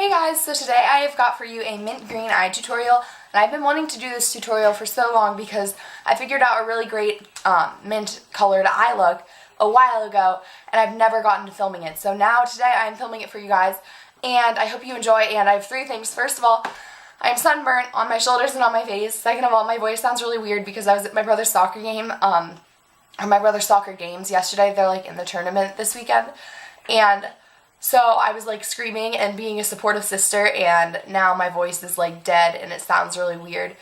Hey guys, so today I have got for you a mint green eye tutorial, and I've been wanting to do this tutorial for so long because I figured out a really great mint colored eye look a while ago, and I've never gotten to filming it. So now today I'm filming it for you guys, and I hope you enjoy, and I have three things. First of all, I'm sunburnt on my shoulders and on my face. Second of all, my voice sounds really weird because I was at my brother's soccer game, or my brother's soccer games yesterday. They're like in the tournament this weekend, and so I was like screaming and being a supportive sister, and now my voice is like dead and it sounds really weird.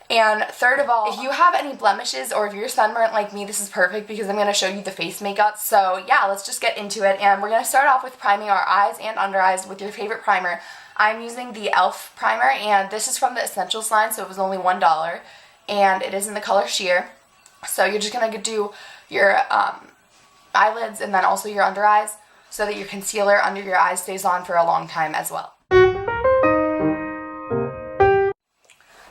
And third of all, if you have any blemishes or if you're sunburnt like me, this is perfect because I'm going to show you the face makeup. So yeah, let's just get into it, and we're going to start off with priming our eyes and under eyes with your favorite primer. I'm using the e.l.f. primer, and this is from the Essentials line, so it was only $1, and it is in the color Sheer. So you're just going to do your eyelids and then also your under eyes, so that your concealer under your eyes stays on for a long time as well.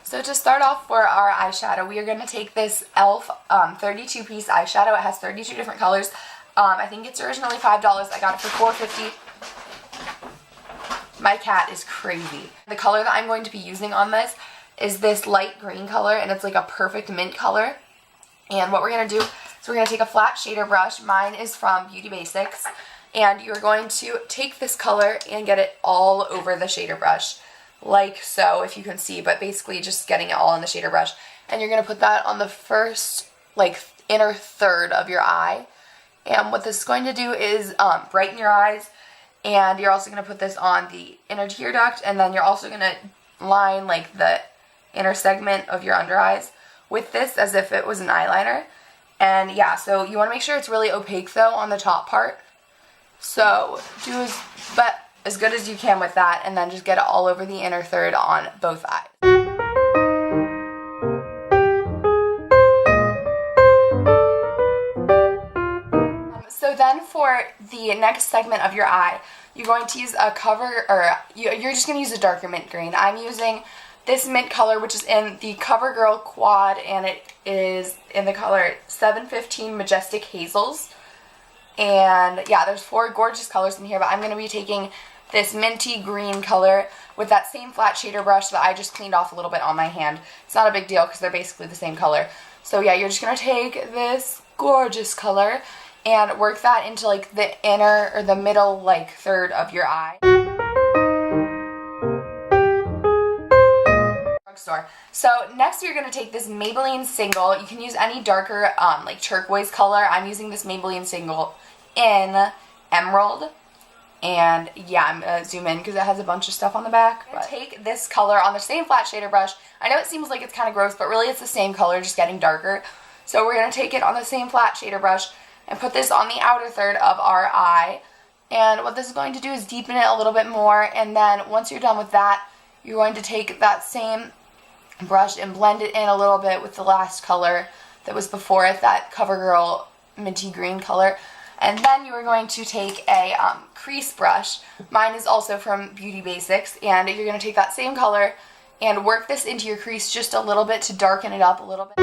So to start off for our eyeshadow, we are going to take this e.l.f. 32-piece eyeshadow. It has 32 different colors. I think it's originally $5. I got it for $4.50. My cat is crazy. The color that I'm going to be using on this is this light green color, and it's like a perfect mint color. And what we're going to do is we're going to take a flat shader brush. Mine is from Beauty Basics. And you're going to take this color and get it all over the shader brush, like so, if you can see, but basically just getting it all in the shader brush. And you're going to put that on the first, like, inner third of your eye. And what this is going to do is brighten your eyes, and you're also going to put this on the inner tear duct, and then you're also going to line, like, the inner segment of your under eyes with this as if it was an eyeliner. And yeah, so you want to make sure it's really opaque, though, on the top part. So do as good as you can with that, and then just get it all over the inner third on both eyes. So then for the next segment of your eye, you're going to use a you're just going to use a darker mint green. I'm using this mint color, which is in the CoverGirl Quad, and it is in the color 715 Majestic Hazels. And yeah, there's 4 gorgeous colors in here, but I'm going to be taking this minty green color with that same flat shader brush that I just cleaned off a little bit on my hand. It's not a big deal because they're basically the same color. So yeah, you're just going to take this gorgeous color and work that into like the inner or the middle like third of your eye. Drugstore. So next you're going to take this Maybelline Single. You can use any darker like turquoise color. I'm using this Maybelline Single in Emerald, and yeah, I'm going to zoom in because it has a bunch of stuff on the back. I'm going to take this color on the same flat shader brush. I know it seems like it's kind of gross, but really it's the same color, just getting darker. So we're going to take it on the same flat shader brush and put this on the outer third of our eye, and what this is going to do is deepen it a little bit more. And then once you're done with that, you're going to take that same brush and blend it in a little bit with the last color that was before it, that CoverGirl minty green color. And then you are going to take a crease brush. Mine is also from Beauty Basics, and you're going to take that same color and work this into your crease just a little bit to darken it up a little bit.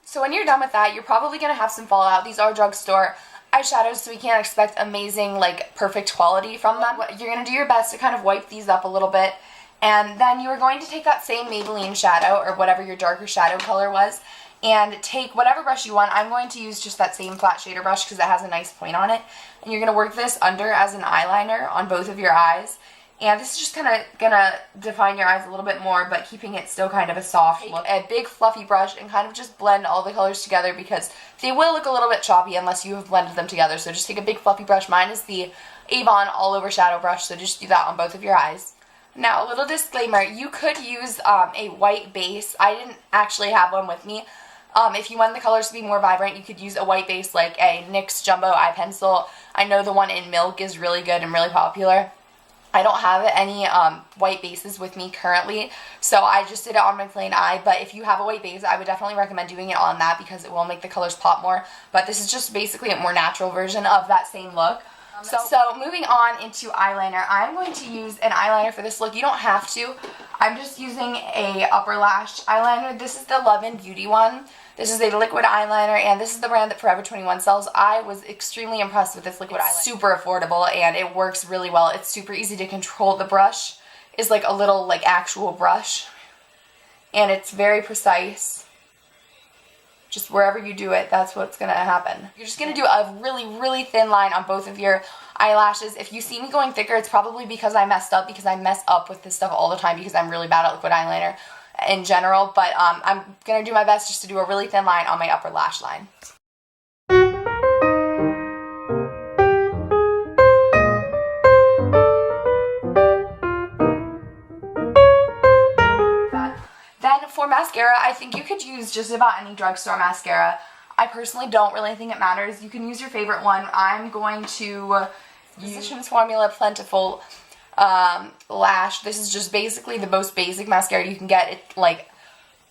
So when you're done with that, you're probably going to have some fallout. These are drugstore eyeshadows, so we can't expect amazing, like, perfect quality from them. You're going to do your best to kind of wipe these up a little bit. And then you are going to take that same Maybelline shadow, or whatever your darker shadow color was, and take whatever brush you want. I'm going to use just that same flat shader brush because it has a nice point on it. And you're going to work this under as an eyeliner on both of your eyes. And this is just kind of going to define your eyes a little bit more, but keeping it still kind of a soft look. A big fluffy brush and kind of just blend all the colors together because they will look a little bit choppy unless you have blended them together. So just take a big fluffy brush. Mine is the Avon All Over Shadow Brush, so just do that on both of your eyes. Now, a little disclaimer, you could use a white base. I didn't actually have one with me. If you want the colors to be more vibrant, you could use a white base like a NYX Jumbo Eye Pencil. I know the one in Milk is really good and really popular. I don't have any white bases with me currently, so I just did it on my plain eye. But if you have a white base, I would definitely recommend doing it on that because it will make the colors pop more. But this is just basically a more natural version of that same look. So moving on into eyeliner, I'm going to use an eyeliner for this look. You don't have to. I'm just using a upper lash eyeliner. This is the Love and Beauty one. This is a liquid eyeliner, and this is the brand that Forever 21 sells. I was extremely impressed with this liquid eyeliner. Super affordable, and it works really well. It's super easy to control. The brush is like a little like actual brush, and it's very precise. Just wherever you do it, that's what's going to happen. You're just going to do a really, really thin line on both of your eyelashes. If you see me going thicker, it's probably because I messed up, because I mess up with this stuff all the time because I'm really bad at liquid eyeliner in general. But I'm going to do my best just to do a really thin line on my upper lash line. Then for mascara, I think you could use just about any drugstore mascara. I personally don't really think it matters. You can use your favorite one. I'm going to use Physicians Formula Plentiful Lash. This is just basically the most basic mascara you can get. It like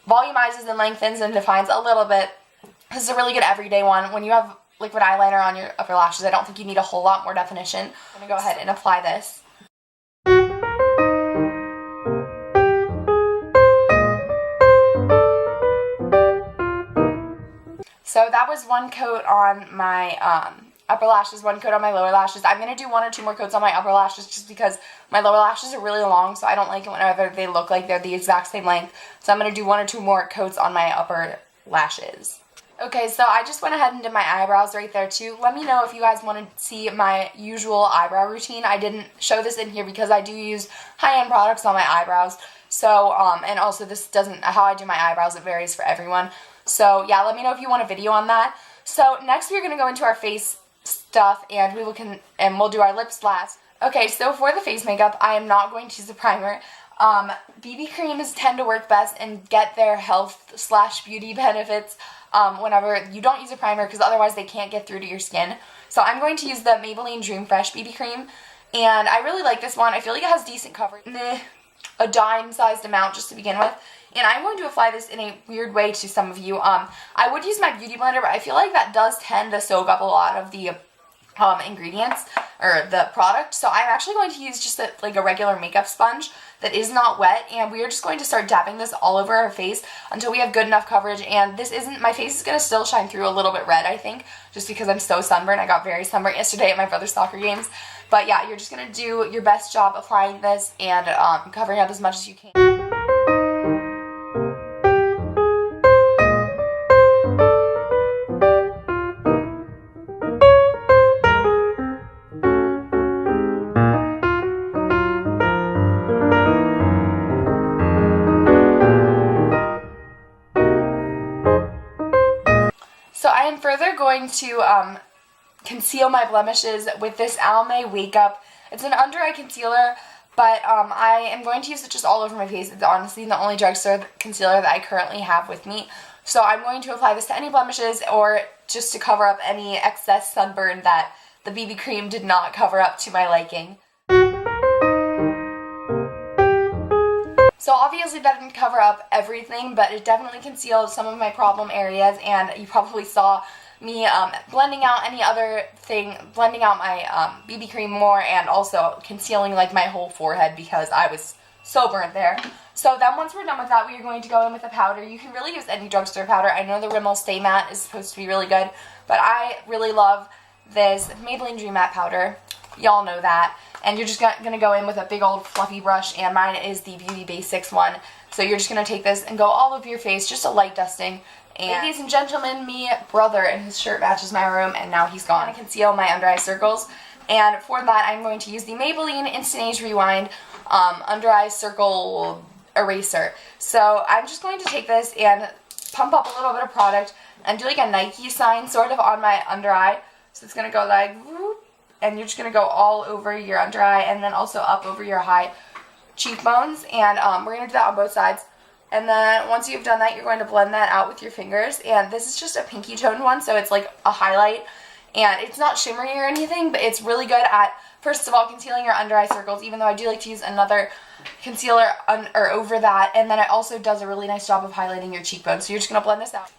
volumizes and lengthens and defines a little bit. This is a really good everyday one. When you have liquid eyeliner on your upper lashes, I don't think you need a whole lot more definition. I'm going to go ahead and apply this. So that was one coat on my upper lashes, one coat on my lower lashes. I'm going to do one or two more coats on my upper lashes just because my lower lashes are really long, so I don't like it whenever they look like they're the exact same length. So I'm going to do one or two more coats on my upper lashes. Okay, so I just went ahead and did my eyebrows right there too. Let me know if you guys want to see my usual eyebrow routine. I didn't show this in here because I do use high-end products on my eyebrows. So, and also this doesn't, how I do my eyebrows, it varies for everyone. So yeah, let me know if you want a video on that. So next we're going to go into our face stuff, and we'll do our lips last. Okay, so for the face makeup, I am not going to use a primer. BB creams tend to work best and get their health/beauty benefits whenever you don't use a primer, because otherwise they can't get through to your skin. So I'm going to use the Maybelline Dream Fresh BB cream, and I really like this one. I feel like it has decent coverage. A dime-sized amount just to begin with. And I'm going to apply this in a weird way to some of you. I would use my beauty blender, but I feel like that does tend to soak up a lot of the ingredients or the product. So I'm actually going to use just like a regular makeup sponge that is not wet, and we are just going to start dabbing this all over our face until we have good enough coverage. And this isn't, my face is going to still shine through a little bit red, I think, just because I'm so sunburned. I got very sunburned yesterday at my brother's soccer games. But yeah, you're just going to do your best job applying this and covering up as much as you can. So I am further going to conceal my blemishes with this Almay Wake Up. It's an under eye concealer, but I am going to use it just all over my face. It's honestly the only drugstore concealer that I currently have with me. So I'm going to apply this to any blemishes or just to cover up any excess sunburn that the BB cream did not cover up to my liking. So obviously that didn't cover up everything, but it definitely concealed some of my problem areas, and you probably saw me blending out any other thing, blending out my BB cream more, and also concealing like my whole forehead because I was so burnt there. So then once we're done with that, we are going to go in with a powder. You can really use any drugstore powder. I know the Rimmel Stay Matte is supposed to be really good, but I really love this Maybelline Dream Matte powder. Y'all know that. And you're just going to go in with a big old fluffy brush, and mine is the Beauty Basics one. So you're just going to take this and go all over your face, just a light dusting. And ladies and gentlemen, me brother and his shirt matches my room, and now he's gone. I'm going to conceal my under eye circles. And for that, I'm going to use the Maybelline Instant Age Rewind under eye circle eraser. So I'm just going to take this and pump up a little bit of product and do like a Nike sign sort of on my under eye. So it's going to go like whoop, and you're just going to go all over your under eye and then also up over your high cheekbones. And we're going to do that on both sides. And then once you've done that, you're going to blend that out with your fingers. And this is just a pinky toned one, so it's like a highlight. And it's not shimmery or anything, but it's really good at, first of all, concealing your under eye circles, even though I do like to use another concealer over that. And then it also does a really nice job of highlighting your cheekbones. So you're just going to blend this out.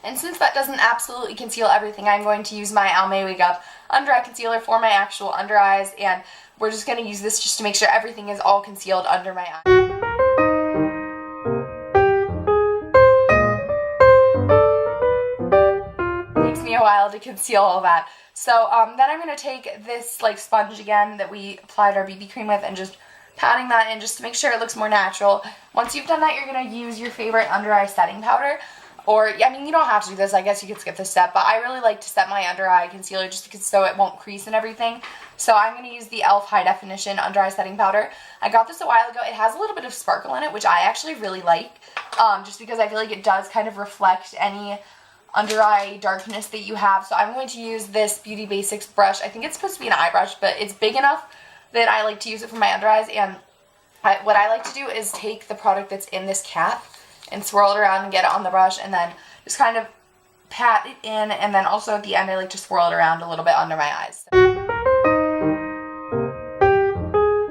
And since that doesn't absolutely conceal everything, I'm going to use my Almay Wake Up Under Eye Concealer for my actual under eyes, and we're just going to use this just to make sure everything is all concealed under my eye. It takes me a while to conceal all that. So then I'm going to take this like sponge again that we applied our BB cream with and just patting that in just to make sure it looks more natural. Once you've done that, you're going to use your favorite under eye setting powder. Or, I mean, you don't have to do this. I guess you could skip this step, but I really like to set my under eye concealer just because so it won't crease and everything. So I'm going to use the e.l.f. High Definition Under Eye Setting Powder. I got this a while ago. It has a little bit of sparkle in it, which I actually really like, just because I feel like it does kind of reflect any under eye darkness that you have. So I'm going to use this Beauty Basics brush. I think it's supposed to be an eye brush, but it's big enough that I like to use it for my under eyes. And what I like to do is take the product that's in this cap and swirl it around and get it on the brush, and then just kind of pat it in, and then also at the end I like to swirl it around a little bit under my eyes.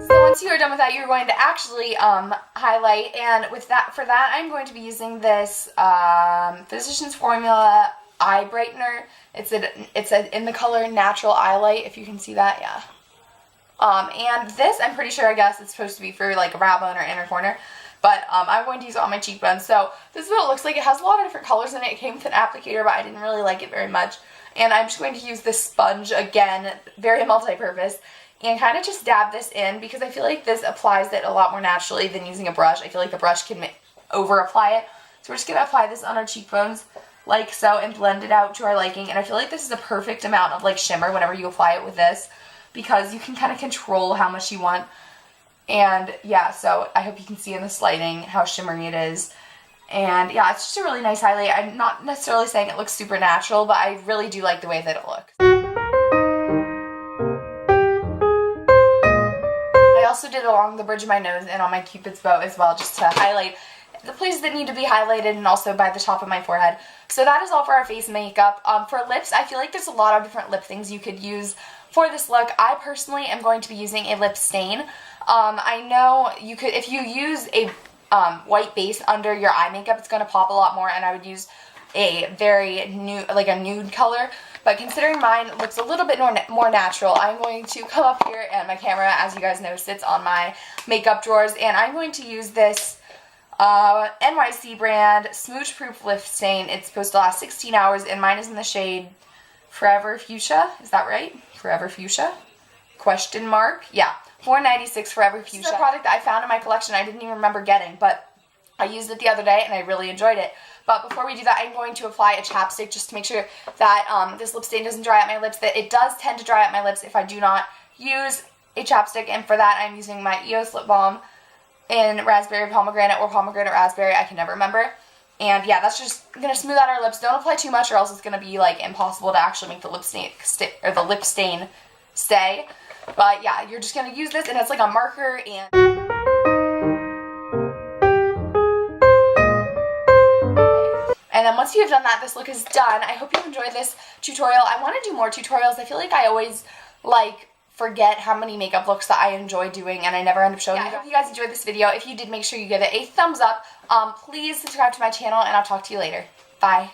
So once you are done with that, you're going to actually highlight, and for that I'm going to be using this Physicians Formula Eye Brightener. It's in the color Natural Eye Light, if you can see that, yeah. And this, I'm pretty sure, I guess it's supposed to be for like a brow bone or inner corner. But I'm going to use it on my cheekbones. So this is what it looks like. It has a lot of different colors in it. It came with an applicator, but I didn't really like it very much. And I'm just going to use this sponge again, very multi-purpose, and kind of just dab this in because I feel like this applies it a lot more naturally than using a brush. I feel like the brush can over-apply it. So we're just going to apply this on our cheekbones like so and blend it out to our liking. And I feel like this is a perfect amount of like shimmer whenever you apply it with this because you can kind of control how much you want. And yeah, so I hope you can see in this lighting how shimmery it is. And yeah, it's just a really nice highlight. I'm not necessarily saying it looks super natural, but I really do like the way that it looks. I also did along the bridge of my nose and on my Cupid's bow as well, just to highlight the places that need to be highlighted and also by the top of my forehead. So that is all for our face makeup. For lips, I feel like there's a lot of different lip things you could use for this look. I personally am going to be using a lip stain. I know you could, if you use a white base under your eye makeup, it's going to pop a lot more, and I would use a very nude, like a nude color. But considering mine looks a little bit more natural, I'm going to come up here, and my camera, as you guys know, sits on my makeup drawers, and I'm going to use this NYC brand Smooch Proof Lip Stain. It's supposed to last 16 hours, and mine is in the shade Forever Fuchsia. Is that right? Forever Fuchsia? Question mark? Yeah. $4.96 Forever Fuchsia. This is a product that I found in my collection I didn't even remember getting, but I used it the other day and I really enjoyed it. But before we do that, I'm going to apply a chapstick just to make sure that this lip stain doesn't dry out my lips. That it does tend to dry out my lips if I do not use a chapstick, and for that I'm using my EOS Lip Balm in Raspberry Pomegranate or Pomegranate Raspberry. I can never remember. And yeah, that's just going to smooth out our lips. Don't apply too much or else it's going to be like impossible to actually make the lip stain stay. But yeah, you're just going to use this, and it's like a marker. And then once you've done that, this look is done. I hope you enjoyed this tutorial. I want to do more tutorials. I feel like I always forget how many makeup looks that I enjoy doing, and I never end up showing you. I hope you guys enjoyed this video. If you did, make sure you give it a thumbs up. Please subscribe to my channel, and I'll talk to you later. Bye.